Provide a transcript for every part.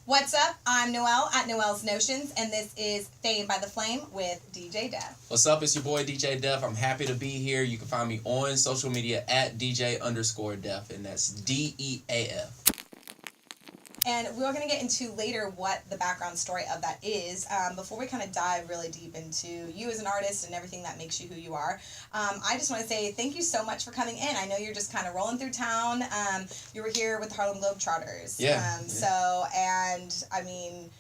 What's up? I'm Noelle at Noelle's Notions, and this is Fame by the Flame with DJ Def. What's up? It's your boy DJ Def. I'm happy to be here. You can find me on social media at DJ_Def, and that's DEAF. And we're going to get into later what the background story of that is. Before we kind of dive really deep into you as an artist and everything that makes you who you are, I just want to say thank you so much for coming in. I know you're just kind of rolling through town. You were here with the Harlem Globetrotters. Yeah. So, and I mean,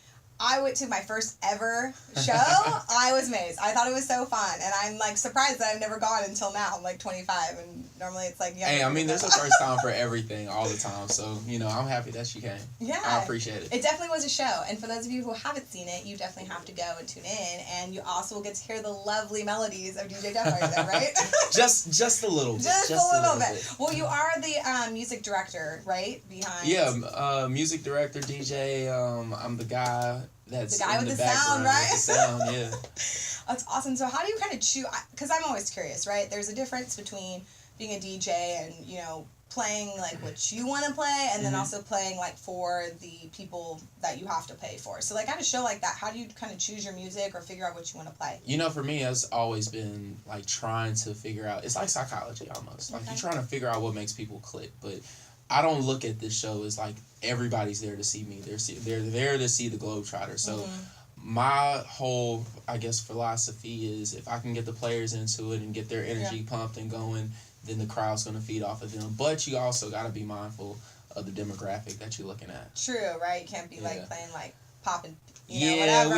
I went to my first ever show. I was amazed. I thought it was so fun. And I'm like surprised that I've never gone until now. I'm like 25 and normally it's like... Hey, I mean, there's a first time for everything all the time. So, you know, I'm happy that she came. Yeah. I appreciate it. It definitely was a show. And for those of you who haven't seen it, you definitely have to go and tune in. And you also will get to hear the lovely melodies of DJ Def right there, right? just a little bit. Just a little bit. Well, you are the music director, right? Behind... Yeah, music director, DJ. I'm the guy that's the guy in with the background sound, right? with the sound, yeah. That's awesome. So how do you kind of choose... Because I'm always curious, right? There's a difference between being a DJ and, you know, playing like what you want to play and then also playing like for the people that you have to pay for. So like at a show like that, how do you kind of choose your music or figure out what you want to play? You know, for me, it's always been like trying to figure out... It's like psychology almost. Like you're trying to figure out what makes people click, but... I don't look at this show as like everybody's there to see me. They're there to see the Globetrotters. So my whole, I guess, philosophy is if I can get the players into it and get their energy pumped and going, then the crowd's going to feed off of them. But you also got to be mindful of the demographic that you're looking at. True, right? You can't be like playing like pop and we can't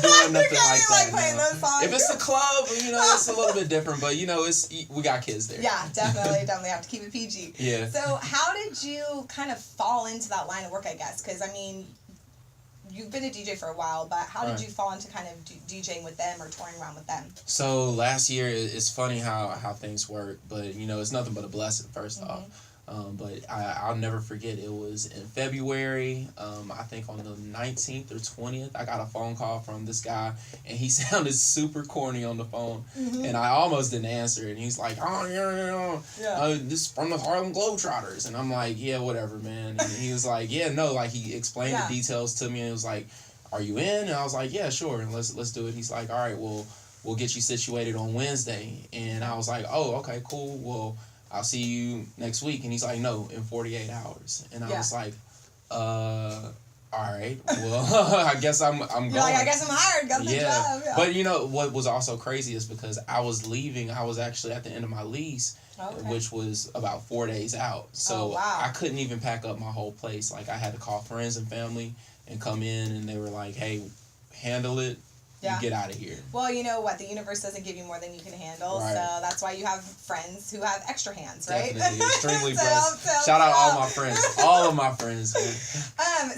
be doing nothing like that. Playing those songs. If it's a club, you know, it's a little bit different. But you know, we got kids there. Yeah, definitely have to keep it PG. Yeah. So how did you kind of fall into that line of work? I guess because I mean, you've been a DJ for a while, but how did you fall into kind of DJing with them or touring around with them? So last year, it's funny how things work, but you know, it's nothing but a blessing. First off. But I'll never forget, it was in February, I think on the 19th or 20th, I got a phone call from this guy, and he sounded super corny on the phone, and I almost didn't answer it, and he's like, this is from the Harlem Globetrotters, and I'm like, yeah, whatever, man, and he was like, yeah, no, like, he explained the details to me, and it was like, are you in? And I was like, yeah, sure, and let's do it. He's like, all right, well, we'll get you situated on Wednesday, and I was like, oh, okay, cool, well, I'll see you next week. And he's like, no, in 48 hours. And I was like, all right, well, I guess I'm going. You're like, I guess I'm hired, got the job. Yeah. But, you know, what was also crazy is because I was leaving, I was actually at the end of my lease, which was about 4 days out. So I couldn't even pack up my whole place. Like, I had to call friends and family and come in, and they were like, hey, handle it. You get out of here. Well, you know what? The universe doesn't give you more than you can handle, so that's why you have friends who have extra hands, right? Definitely, extremely blessed. Shout out all my friends, all of my friends.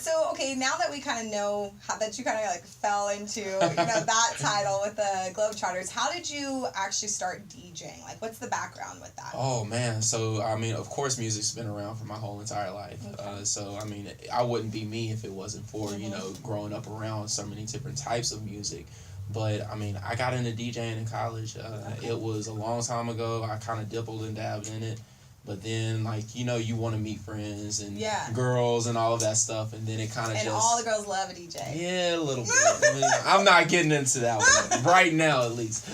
So okay, now that we kind of know that you kind of like fell into that title with the Globetrotters, how did you actually start DJing? Like, what's the background with that? Oh man, so I mean, of course, music's been around for my whole entire life. So I mean, I wouldn't be me if it wasn't for you know growing up around so many different types of music. But, I mean, I got into DJing in college. It was a long time ago. I kind of dibbled and dabbed in it. But then, like, you know, you want to meet friends and girls and all of that stuff. And then it kind of And all the girls love a DJ. Yeah, a little bit. I mean, I'm not getting into that one. Right now, at least.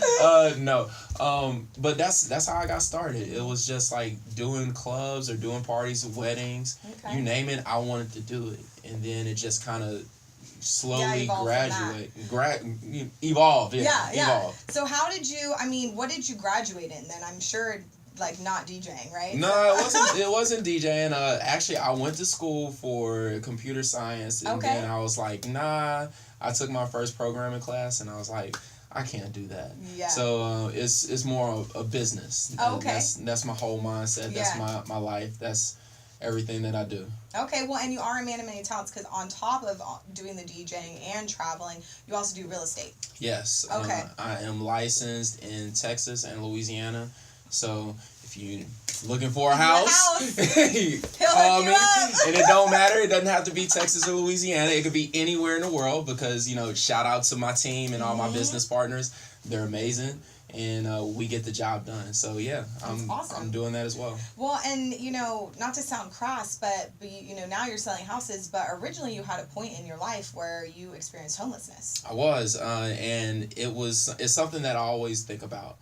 No. But that's how I got started. It was just, like, doing clubs or doing parties, weddings. You name it, I wanted to do it. And then it just kind of... slowly evolve. Evolve. So how did you, I mean, what did you graduate in then? I'm sure, like, not DJing, right? No, it wasn't DJing. Actually, I went to school for computer science, and then I was like, nah. I took my first programming class, and I was like, I can't do that. Yeah. So it's more of a business. That's my whole mindset. That's my life. That's everything that I do. Okay, well, and you are a man of many talents because on top of doing the DJing and traveling, you also do real estate. Yes. Okay. I am licensed in Texas and Louisiana. So if you're looking for a house, call me. And it don't matter. It doesn't have to be Texas or Louisiana. It could be anywhere in the world because, you know, shout out to my team and all my business partners. They're amazing. and we get the job done. So yeah, awesome. I'm doing that as well. Well, and not to sound crass, but now you're selling houses, but originally you had a point in your life where you experienced homelessness. I was, and it's something that I always think about.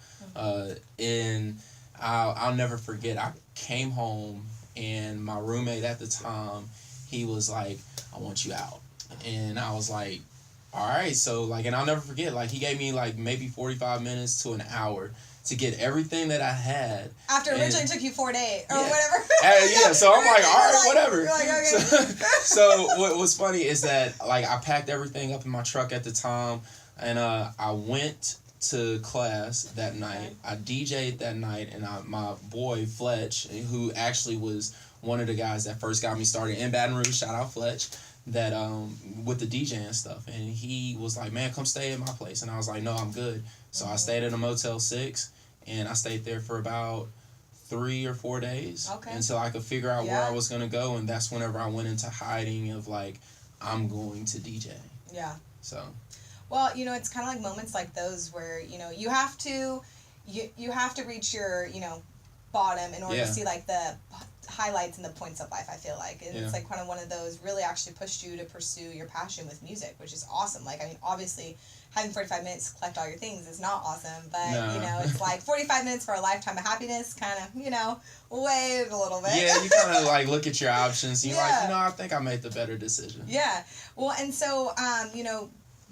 And I'll never forget. I came home, and my roommate at the time, he was like, "I want you out," and I was like, "All right." So like, and I'll never forget. Like, he gave me like maybe 45 minutes to an hour to get everything that I had. After originally took you 4 days or whatever. Yeah. So I'm like, all right, whatever. You're like, okay. So what was funny is that like I packed everything up in my truck at the time, and I went to class that night. I DJ'd that night, and my boy Fletch, who actually was one of the guys that first got me started in Baton Rouge, shout out Fletch, that with the DJ and stuff, and he was like, "Man, come stay at my place," and I was like, "No, I'm good." So I stayed at a Motel 6, and I stayed there for about 3 or 4 days until I could figure out where I was going to go, and that's whenever I went into hiding of like, I'm going to DJ. Yeah. So. Well, it's kind of like moments like those where, you have to reach your, bottom in order to see like the highlights and the points of life, I feel like. And it's like kind of one of those really actually pushed you to pursue your passion with music, which is awesome. Like, I mean, obviously having 45 minutes to collect all your things is not awesome, but it's like 45 minutes for a lifetime of happiness, kind of, wave a little bit. Yeah, you kind of like look at your options, and you're like, I think I made the better decision. Yeah. Well, and so,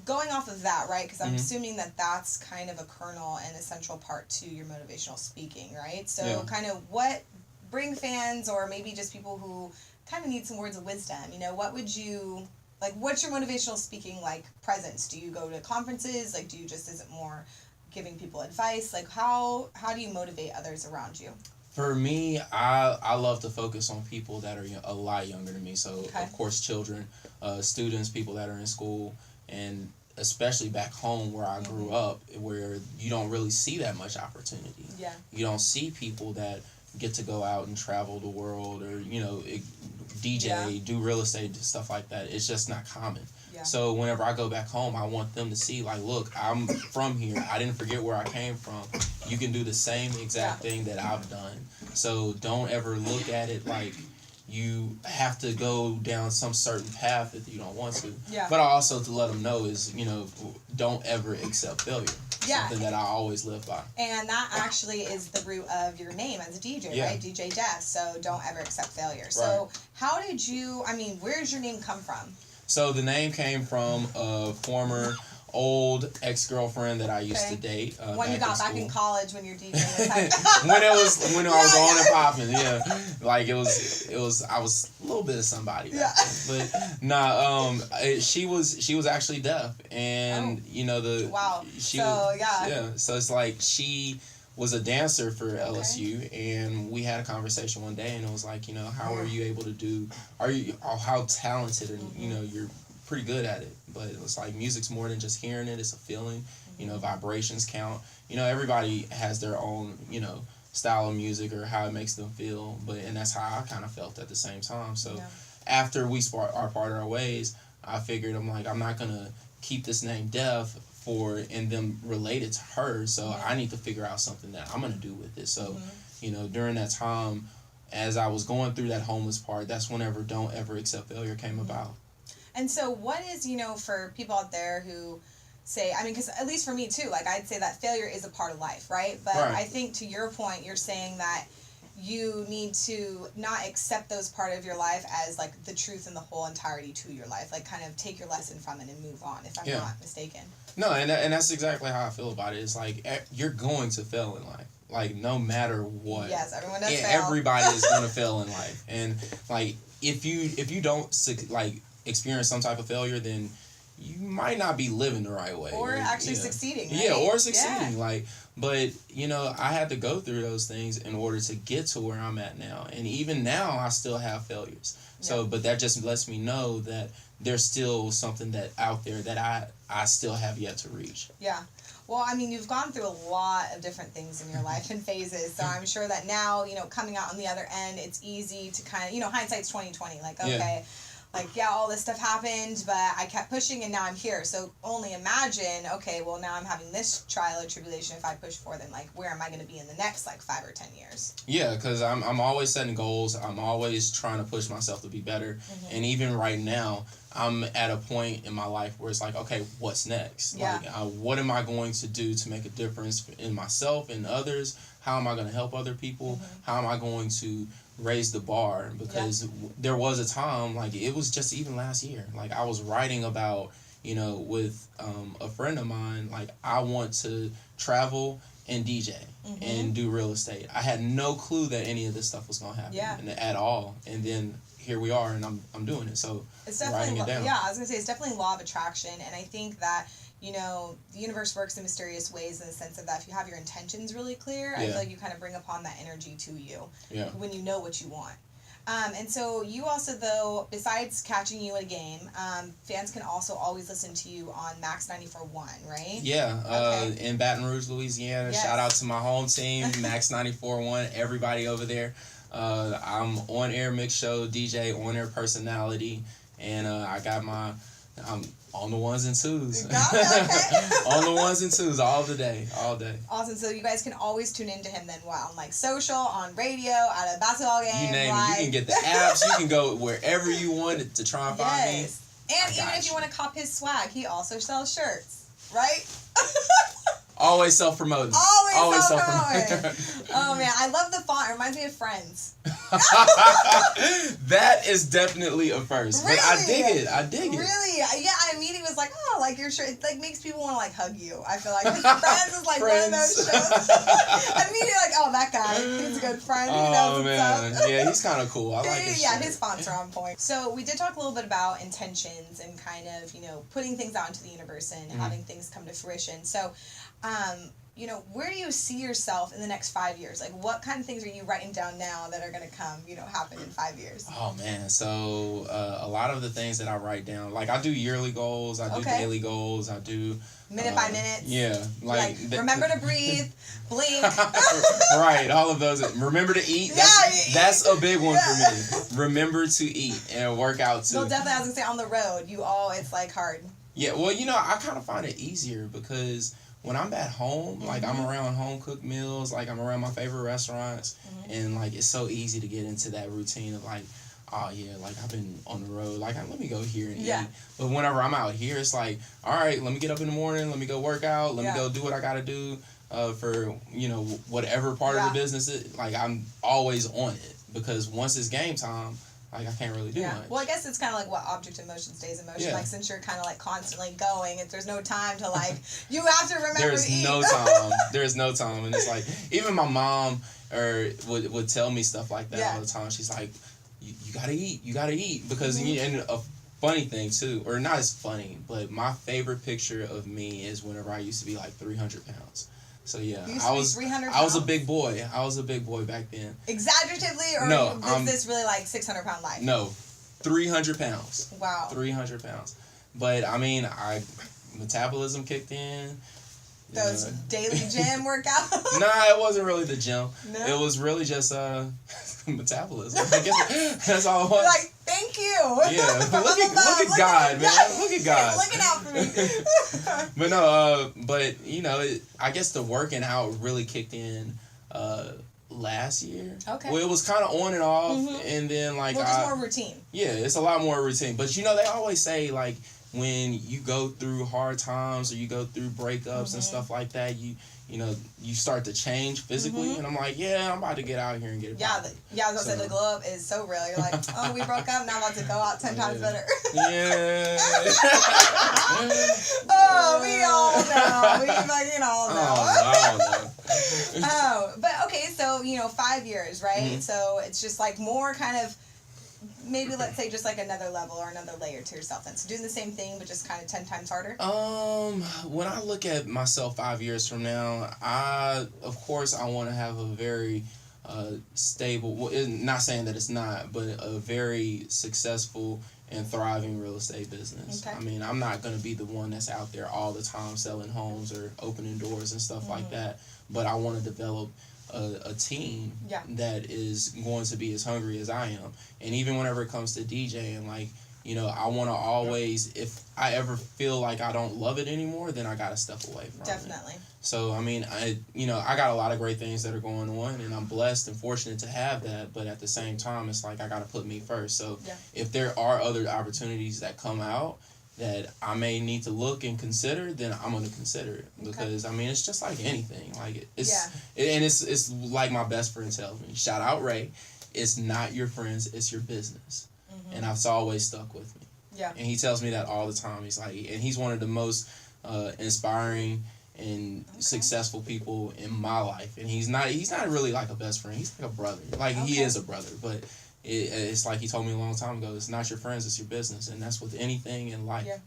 going off of that, right, because I'm assuming that that's kind of a kernel and essential part to your motivational speaking, right? So kind of what bring fans or maybe just people who kind of need some words of wisdom, what would you, like, what's your motivational speaking, like, presence? Do you go to conferences? Like, do you just, is it more giving people advice? Like, how do you motivate others around you? For me, I love to focus on people that are a lot younger than me. So, of course, children, students, people that are in school, and especially back home where I grew up, where you don't really see that much opportunity. Yeah. You don't see people that get to go out and travel the world or, DJ, do real estate, stuff like that. It's just not common. Yeah. So whenever I go back home, I want them to see, like, look, I'm from here. I didn't forget where I came from. You can do the same exact thing that I've done. So don't ever look at it like you have to go down some certain path if you don't want to. Yeah. But also to let them know is, don't ever accept failure. Yeah. Something that I always live by. And that actually is the root of your name as a DJ, right? DJ Death. So don't ever accept failure. Right. So how did you, where does your name come from? So the name came from a former old ex-girlfriend that I used to date. When you got back in college when you're DJing. when I was on and popping, like it was I was a little bit of somebody back then. But nah, she was actually deaf, and so it's like she was a dancer for LSU, and we had a conversation one day, and it was like, how are you able to do, how talented, and you're pretty good at it, but it's like music's more than just hearing it. It's a feeling. Vibrations count. Everybody has their own style of music or how it makes them feel, and that's how I kind of felt at the same time. So after we parted our ways, I figured I'm not gonna keep this name Def and them related to her, so I need to figure out something that I'm gonna do with it. So during that time, as I was going through that homeless part, that's whenever Don't Ever Accept Failure came about. And so what is, for people out there who say, because at least for me too, like I'd say that failure is a part of life, right? But I think to your point, you're saying that you need to not accept those part of your life as like the truth and the whole entirety to your life. Like kind of take your lesson from it and move on, if I'm not mistaken. No, and that's exactly how I feel about it. It's like you're going to fail in life. Like no matter what. Yes, everyone does fail. Everybody is going to fail in life. And like if you don't experience some type of failure, then you might not be living the right way. Or actually succeeding. Right? Yeah, or succeeding. Yeah. But I had to go through those things in order to get to where I'm at now. And even now, I still have failures. So, but that just lets me know that there's still something that out there that I still have yet to reach. Yeah. Well, you've gone through a lot of different things in your life and phases. So I'm sure that now, coming out on the other end, it's easy to kind of, hindsight's 20/20. Like, okay. like, yeah, all this stuff happened, but I kept pushing and now I'm here. So only imagine, okay, well, now I'm having this trial or tribulation. If I push forward, then like, where am I going to be in the next like 5 or 10 years? Yeah, because I'm always setting goals. I'm always trying to push myself to be better. And even right now, I'm at a point in my life where it's like, okay, what's next? Yeah. Like, what am I going to do to make a difference in myself and others? How am I going to help other people? How am I going to raise the bar? Because there was a time, like, it was just even last year, like, I was writing about, with a friend of mine, like, I want to travel and DJ and do real estate. I had no clue that any of this stuff was going to happen at all. And then here we are, and I'm doing it. So it's definitely writing it down. Yeah, I was gonna say it's definitely law of attraction, and I think that the universe works in mysterious ways in the sense of that if you have your intentions really clear, I feel like you kind of bring upon that energy to you when you know what you want. And so you also, though, besides catching you at a game, fans can also always listen to you on Max 94.1, right? Yeah, in Baton Rouge, Louisiana. Yes. Shout out to my home team, Max 94.1, everybody over there. I'm on-air mix show, DJ, on-air personality, and I got I'm on the ones and twos. Got it, okay. On the ones and twos all day. Awesome. So you guys can always tune into him then on like social, on radio, at a basketball game. You name it. You can get the apps. You can go wherever you want to try and find me. And even if you want to cop his swag, he also sells shirts, right? Always self-promoting. Always self-promoting. Oh, man. I love the font. It reminds me of Friends. That is definitely a first. Really? But I dig it. Really? Yeah, I immediately was like, oh, like your shirt. It like makes people want to like hug you. I feel like Friends is like one of those shows. Immediately like, oh, that guy. He's a good friend. He knows man. Stuff. Yeah, he's kind of cool. I like his shirt. His fonts are on point. So we did talk a little bit about intentions and kind of, putting things out into the universe and having things come to fruition. So, where do you see yourself in the next 5 years? Like, what kind of things are you writing down now that are going to come, happen in 5 years? Oh, man. So, a lot of the things that I write down, like, I do yearly goals, I do daily goals, I do... Minute by minute. Yeah. Like remember to breathe, blink. Right, all of those. Remember to eat. That's a big one for me. Remember to eat and work out, too. Well, definitely, I was going to say, on the road, it's, like, hard. Yeah, well, I kind of find it easier because... when I'm at home, like, I'm around home-cooked meals, like, I'm around my favorite restaurants, and, like, it's so easy to get into that routine of, like, oh, yeah, like, I've been on the road, like, let me go here and eat. But whenever I'm out here, it's like, all right, let me get up in the morning, let me go work out, let me go do what I gotta do for, whatever part of the business is. Like, I'm always on it, because once it's game time, like, I can't really do much. Well, I guess it's kind of like what object in motion stays in motion. Yeah. Like, since you're kind of, like, constantly going, if there's no time to, like, you have to remember to eat. There's no time. And it's like, even my mom would tell me stuff like that all the time. She's like, you gotta eat. Because, and a funny thing, too, or not as funny, but my favorite picture of me is whenever I used to be, like, 300 pounds. So, yeah, I was a big boy. I was a big boy back then. Exaggeratively, or is this really like 600-pound life? No, 300 pounds. Wow. 300 pounds. But, I mean, metabolism kicked in. Those daily gym workouts? Nah, it wasn't really the gym. No? It was really just metabolism. I guess that's all it was. You're like, thank you. Yeah, look at God, man. Look at God. Looking out for me. But no, I guess the working out really kicked in last year. Okay. Well, it was kind of on and off, and then like just more routine. Yeah, it's a lot more routine. But they always say like, when you go through hard times or you go through breakups and stuff like that, you start to change physically. And I'm like, yeah, I'm about to get out here and get it back. I was going to say, the glow up is so real. You're like, oh, we broke up, now I'm about to go out 10 times better. Yeah. Oh, we all know. We fucking all know. I don't know. Oh, but okay, so, 5 years, right? So it's just like more kind of, maybe let's say just like another level or another layer to yourself then. So doing the same thing but just kind of 10 times harder? When I look at myself 5 years from now, of course I want to have a very stable, not saying that it's not, but a very successful and thriving real estate business. Okay. I mean, I'm not going to be the one that's out there all the time selling homes or opening doors and stuff like that, but I want to develop a team that is going to be as hungry as I am. And even whenever it comes to DJing, like, you know, I want to always, if I ever feel like I don't love it anymore, then I got to step away from it. Definitely. So, I mean, I got a lot of great things that are going on, and I'm blessed and fortunate to have that, but at the same time, it's like I got to put me first. So, if there are other opportunities that come out that I may need to look and consider, then I'm going to consider it. Because, I mean, it's just like anything. Like, it's like my best friend tells me, shout out Ray, it's not your friends, it's your business. And it's always stuck with me. Yeah. And he tells me that all the time. He's like, and he's one of the most inspiring and successful people in my life. And he's not really like a best friend. He's like a brother. Like, he is a brother. But it's like he told me a long time ago, it's not your friends, it's your business. And that's with anything in life. Yeah.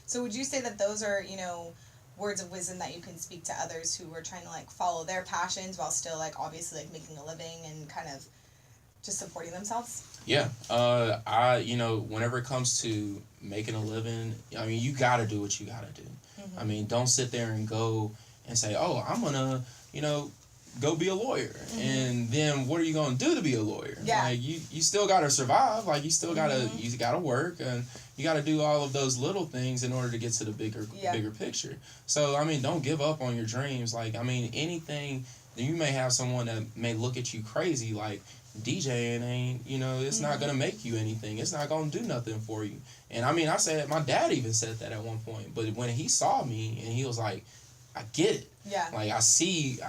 So would you say that those are, you know, words of wisdom that you can speak to others who are trying to, like, follow their passions while still, like, obviously, like, making a living and kind of just supporting themselves? Yeah. Whenever it comes to making a living, I mean, you got to do what you got to do. I mean, don't sit there and go and say, oh, I'm going to, you know, go be a lawyer. And then what are you going to do to be a lawyer? Yeah. Like, you still got to survive. Like, you still got to, you got to work, and you got to do all of those little things in order to get to the bigger picture. So, I mean, don't give up on your dreams. Like, I mean, anything, you may have someone that may look at you crazy, like, DJing ain't, you know, it's not going to make you anything. It's not going to do nothing for you. And I mean, I said, my dad even said that at one point. But when he saw me and he was like, I get it. Yeah. Like, I see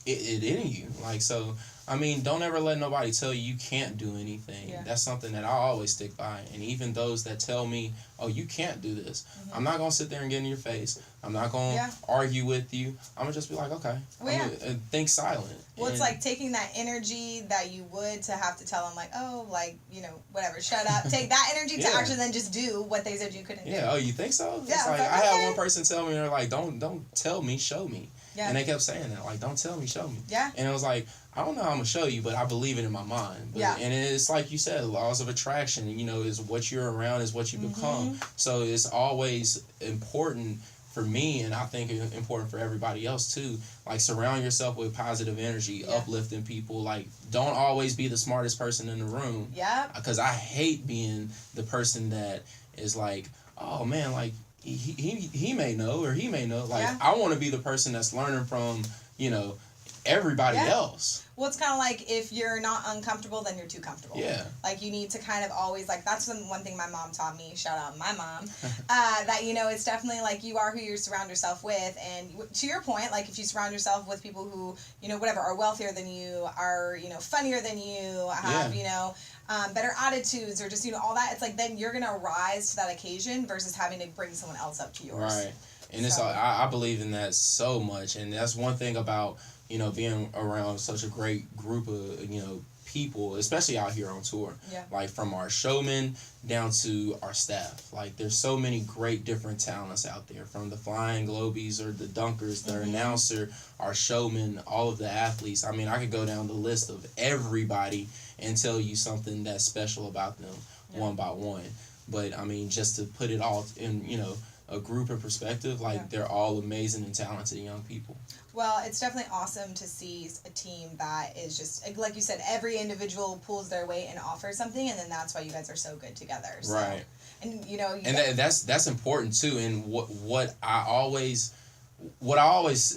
it in you. Like, so, I mean, don't ever let nobody tell you can't do anything. Yeah. That's something that I always stick by. And even those that tell me, oh, you can't do this, I'm not going to sit there and get in your face. I'm not going to argue with you. I'm going to just be like, okay. Well, think silent. Well, it's like taking that energy that you would to have to tell them, like, oh, like, you know, whatever, shut up. Take that energy to actually then just do what they said you couldn't do. Yeah, oh, you think so? Yeah. It's like, I had one person tell me, they're like, don't tell me, show me. Yeah. And they kept saying that, like, don't tell me, show me. Yeah. And it was like, I don't know how I'm going to show you, but I believe it in my mind. But, and it's like you said, laws of attraction, you know, is what you're around is what you become. So it's always important for me, and I think it's important for everybody else too. Like, surround yourself with positive energy, uplifting people. Like, don't always be the smartest person in the room. Yeah. Because I hate being the person that is like, oh man, like he may know or he may know. Like, I want to be the person that's learning from, you know, everybody else. Well, it's kind of like, if you're not uncomfortable, then you're too comfortable. Yeah. Like, you need to kind of always, like, that's one thing my mom taught me, shout out my mom, that, you know, it's definitely, like, you are who you surround yourself with. And to your point, like, if you surround yourself with people who, you know, whatever, are wealthier than you, are, you know, funnier than you, have, you know, better attitudes, or just, you know, all that, it's like, then you're going to rise to that occasion versus having to bring someone else up to yours. Right. And it's I believe in that so much. And that's one thing about, you know, being around such a great group of, you know, people, especially out here on tour. Yeah. Like, from our showmen down to our staff. Like, there's so many great different talents out there, from the flying globies or the dunkers, the announcer, our showmen, all of the athletes. I mean, I could go down the list of everybody and tell you something that's special about them one by one. But, I mean, just to put it all in, you know, a group of perspective, like, they're all amazing and talented young people. Well, it's definitely awesome to see a team that is just, like you said, every individual pulls their weight and offers something, and then that's why you guys are so good together. So. Right. And, you know... that's important, too. And what I always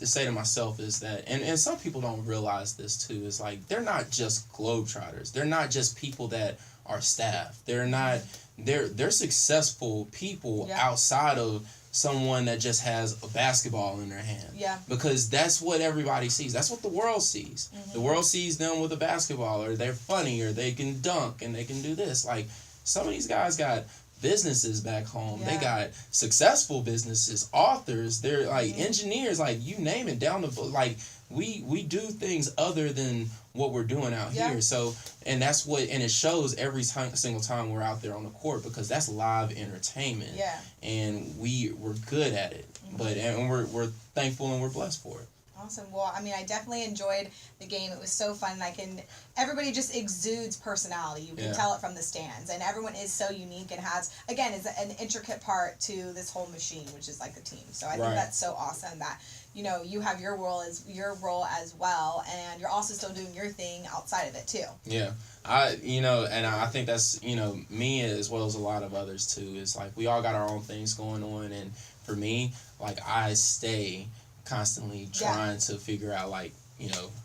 say to myself is that, and some people don't realize this, too, is, like, they're not just Globetrotters. They're not just people that are staff. They're not... They're successful people outside of someone that just has a basketball in their hand. Yeah. Because that's what everybody sees. That's what the world sees. The world sees them with a basketball, or they're funny, or they can dunk, and they can do this. Like, some of these guys got businesses back home. They got successful businesses, authors. They're, like, engineers. Like, you name it, down the... Like, we do things other than what we're doing out here. So, and that's what, and it shows every single time we're out there on the court, because that's live entertainment. Yeah. And we're good at it. But, and we're thankful and we're blessed for it. Awesome. Well, I mean, I definitely enjoyed the game. It was so fun. And everybody just exudes personality. You can tell it from the stands. And everyone is so unique and has, again, is an intricate part to this whole machine, which is like a team. So I think that's so awesome that, you know, you have your role as well, and you're also still doing your thing outside of it too. Yeah. I think that's, me as well as a lot of others too. It's like we all got our own things going on, and for me, like, I stay constantly trying to figure out, like,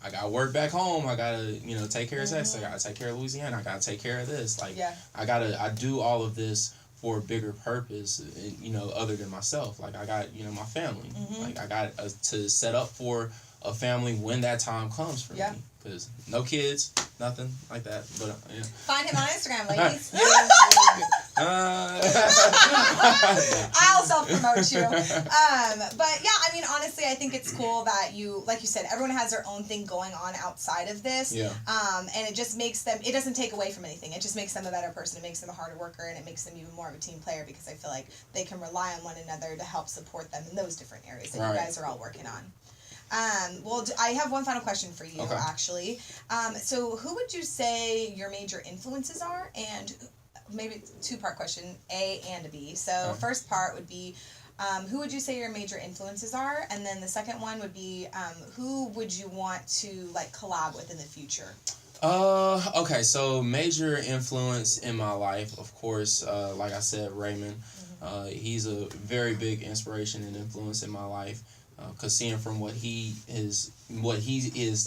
I gotta work back home. I gotta, take care of Texas. I gotta take care of Louisiana. I gotta take care of this. Like, I do all of this for a bigger purpose, other than myself. Like, I got, my family. Like, I got to set up for a family when that time comes for me. Because no kids, nothing like that. But Find him on Instagram, ladies. I'll self-promote you. But yeah, I mean, honestly, I think it's cool that you, like you said, everyone has their own thing going on outside of this. And it just makes them, it doesn't take away from anything. It just makes them a better person. It makes them a harder worker, and it makes them even more of a team player, because I feel like they can rely on one another to help support them in those different areas that you guys are all working on. Well, I have one final question for you, actually. So who would you say your major influences are? And maybe two-part question, A and a B. So first part would be, who would you say your major influences are? And then the second one would be, who would you want to, like, collab with in the future? Okay, so major influence in my life, of course, like I said, Raymond. He's a very big inspiration and influence in my life. Because seeing from what he is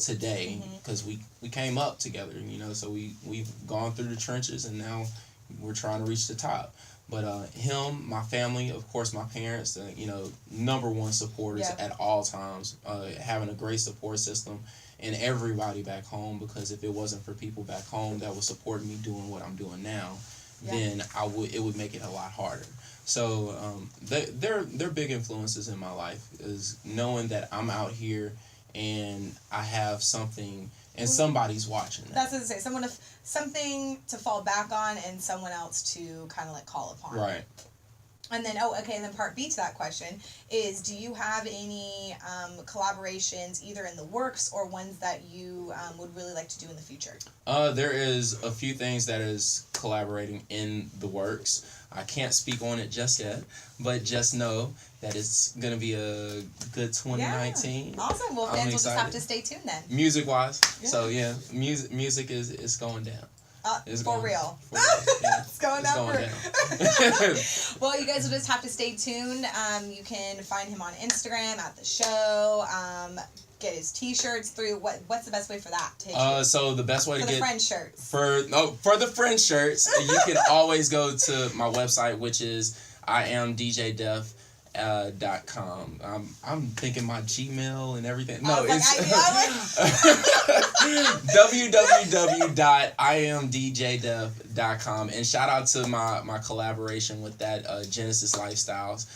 today, because we came up together, so we've gone through the trenches, and now we're trying to reach the top. But him, my family, of course, my parents, number one supporters at all times, having a great support system, and everybody back home, because if it wasn't for people back home that would support me doing what I'm doing now, then it would make it a lot harder. So they're big influences in my life, is knowing that I'm out here and I have something and somebody's watching that. That's what I say. Something to fall back on, and someone else to kind of like call upon. Right. And then, and then part B to that question is, do you have any collaborations either in the works or ones that you would really like to do in the future? There is a few things that is collaborating in the works. I can't speak on it just yet, but just know that it's going to be a good 2019. Yeah. Awesome. Well, fans will just have to stay tuned then. Music-wise. Yeah. So, music is going down. For real. Yeah. It's going down. Well, you guys will just have to stay tuned. You can find him on Instagram at the show. Get his t-shirts through. What's the best way for that? So the best way to get the friend shirts. For the friend shirts, you can always go to my website, which is iamdjdef.com. I'm thinking my Gmail and everything. No, it's www.iamdjdef.com. And shout out to my collaboration with that Genesis Lifestyles.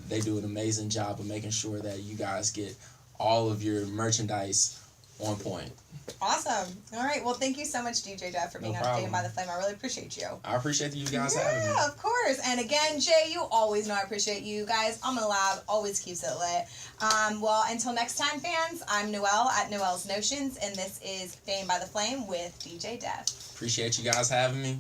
They do an amazing job of making sure that you guys get all of your merchandise on point. Awesome. All right. Well, thank you so much, DJ Jeff, for being on Fame by the Flame. I really appreciate you. I appreciate you guys having me. Yeah, of course. And again, Jay, you always know I appreciate you guys. I'm in the lab, always keeps it lit. Well, until next time, fans, I'm Noelle at Noelle's Notions, and this is Fame by the Flame with DJ Def. Appreciate you guys having me.